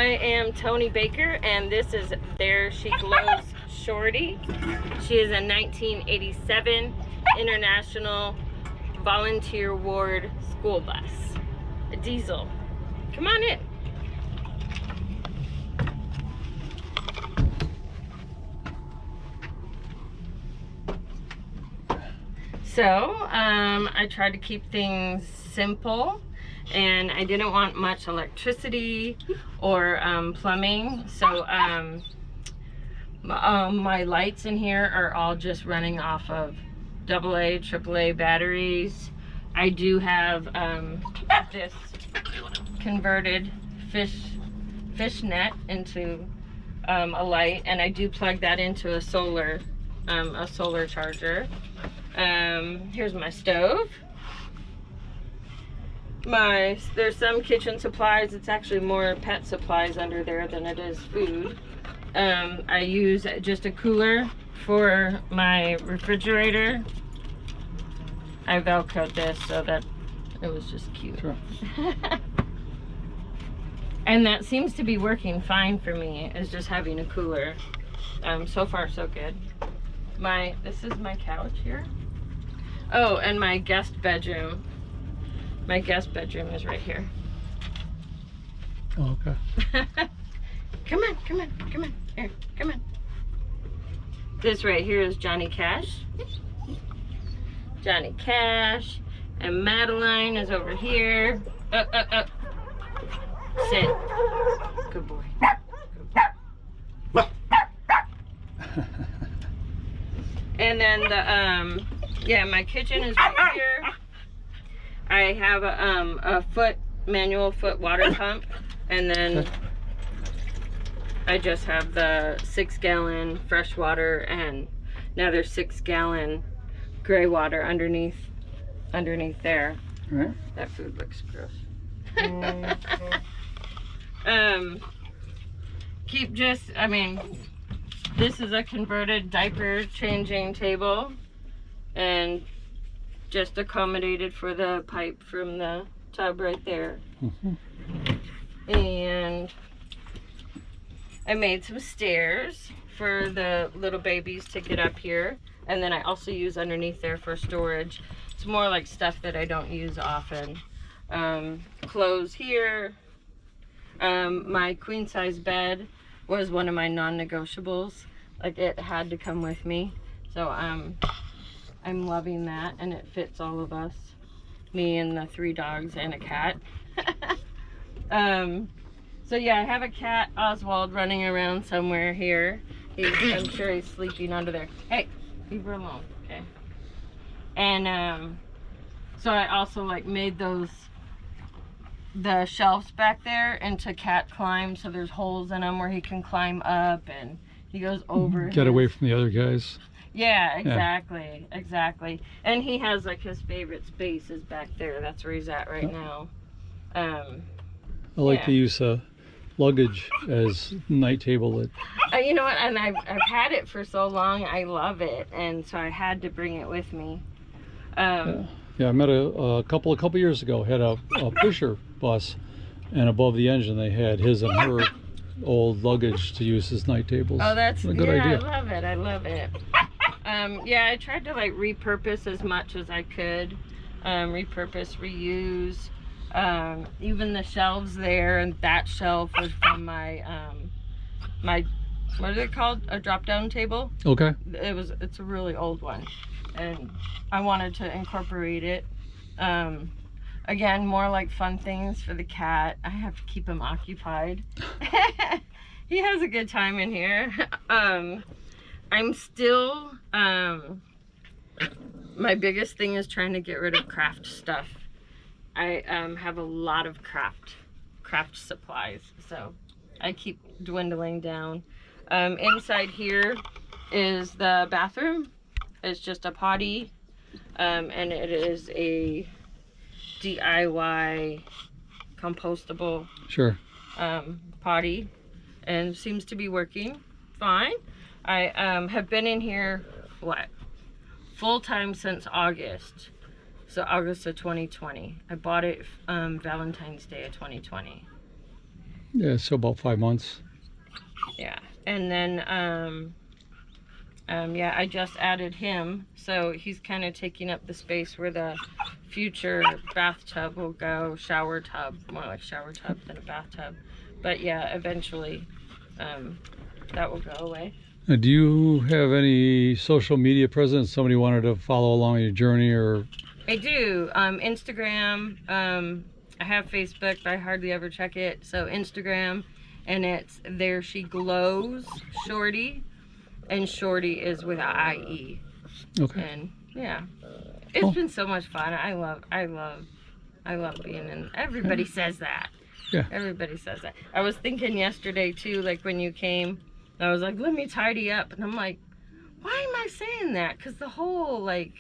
am Tony Baker, and this is There She Glows Shortie. She is a 1987 International Volunteer Ward school bus, a diesel. Come on in. So, I tried to keep things simple, and I didn't want much electricity or plumbing. So, my lights in here are all just running off of AA, AAA batteries. I do have this converted fish net into a light, and I do plug that into a solar charger. Here's my stove. There's some kitchen supplies. It's actually more pet supplies under there than it is food. I use just a cooler for my refrigerator. I velcroed this so that it was just cute. Sure. And that seems to be working fine for me, is just having a cooler. So far so good. This is my couch here. Oh, and my guest bedroom. My guest bedroom is right here. Oh, okay. Come on. Here, come on. This right here is Johnny Cash. Johnny Cash. And Madeline is over here. Sit. Good boy. And then my kitchen is right here. I have a manual foot water pump, and then I just have the 6-gallon fresh water and another 6-gallon gray water underneath there. Right. That food looks gross. This is a converted diaper changing table, and just accommodated for the pipe from the tub right there. And I made some stairs for the little babies to get up here, and then I also use underneath there for storage. It's more like stuff that I don't use often. Clothes here. My queen size bed was one of my non-negotiables. Like, it had to come with me. So I'm loving that, and it fits all of us, me and the 3 dogs and a cat. So yeah, I have a cat, Oswald, running around somewhere here. I'm sure he's sleeping under there. Hey, leave her alone, okay? And so I also made the shelves back there into cat climb, so there's holes in them where he can climb up, and he goes over. Get away from the other guys. Yeah, exactly. And he has his favorite space is back there. That's where he's at right now. I like to use luggage as night table. You know what? And I've had it for so long. I love it, and so I had to bring it with me. Yeah, I met a couple years ago. Had a pusher bus, and above the engine they had his and her old luggage to use as night tables. Oh, that's a good idea. I love it. Yeah, I tried to repurpose as much as I could. Repurpose, reuse. Even the shelves there, and that shelf was from my what is it called? A drop-down table. Okay. It's a really old one, and I wanted to incorporate it. Again, more like fun things for the cat. I have to keep him occupied. He has a good time in here. I'm still, my biggest thing is trying to get rid of craft stuff. I have a lot of craft supplies, so I keep dwindling down. Inside here is the bathroom. It's just a potty, and it is a DIY compostable potty, and seems to be working fine. I have been in here full time since August, so August of 2020. I bought it Valentine's Day of 2020. Yeah, so about 5 months. Yeah, and then yeah, I just added him, so he's kind of taking up the space where the future bathtub will go. Shower tub, more like shower tub than a bathtub. But yeah, eventually that will go away. Do you have any social media presence? Somebody wanted to follow along your journey, or? I do. Instagram. I have Facebook, but I hardly ever check it. So Instagram, and it's There She Glows Shortie, and Shortie is with IE. Okay. And yeah, it's been so much fun. I love being in. Everybody says that. Yeah. Everybody says that. I was thinking yesterday too, like when you came, I was like, let me tidy up, and I'm like, why am I saying that? Because the whole I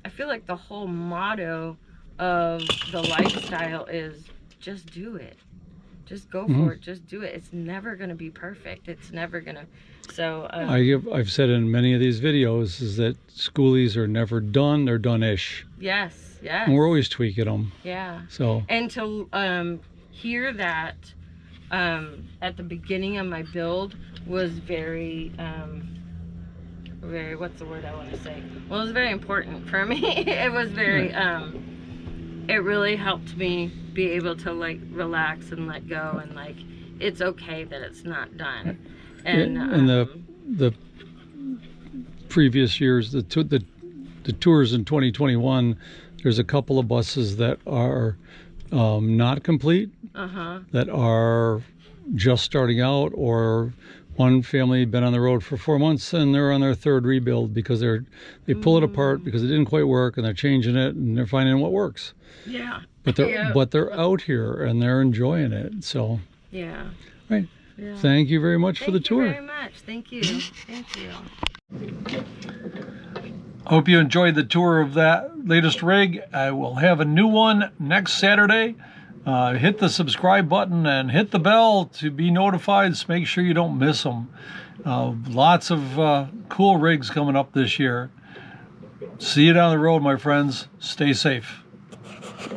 feel like the whole motto of the lifestyle is just do it. Just go for it. Just do it. It's never going to be perfect. It's never going to. So I've said in many of these videos is that schoolies are never done. They're done-ish. Yes, yes. And we're always tweaking them. Yeah. So. And to hear that at the beginning of my build was very, what's the word I want to say? Well, it was very important for me. It was very, it really helped me be able to like relax and let go, and like it's okay that it's not done. And the previous years, the tours in 2021, there's a couple of buses that are not complete, that are just starting out, or one family had been on the road for 4 months and they're on their third rebuild because they pull it apart because it didn't quite work, and they're changing it and they're finding what works. Yeah. But they're out here and they're enjoying it. So yeah. Right. Yeah. Thank you very much for the tour. Thank you very much. Thank you. Thank you. I hope you enjoyed the tour of that latest rig. I will have a new one next Saturday. Hit the subscribe button and hit the bell to be notified. So make sure you don't miss them. Lots of cool rigs coming up this year. See you down the road, my friends. Stay safe.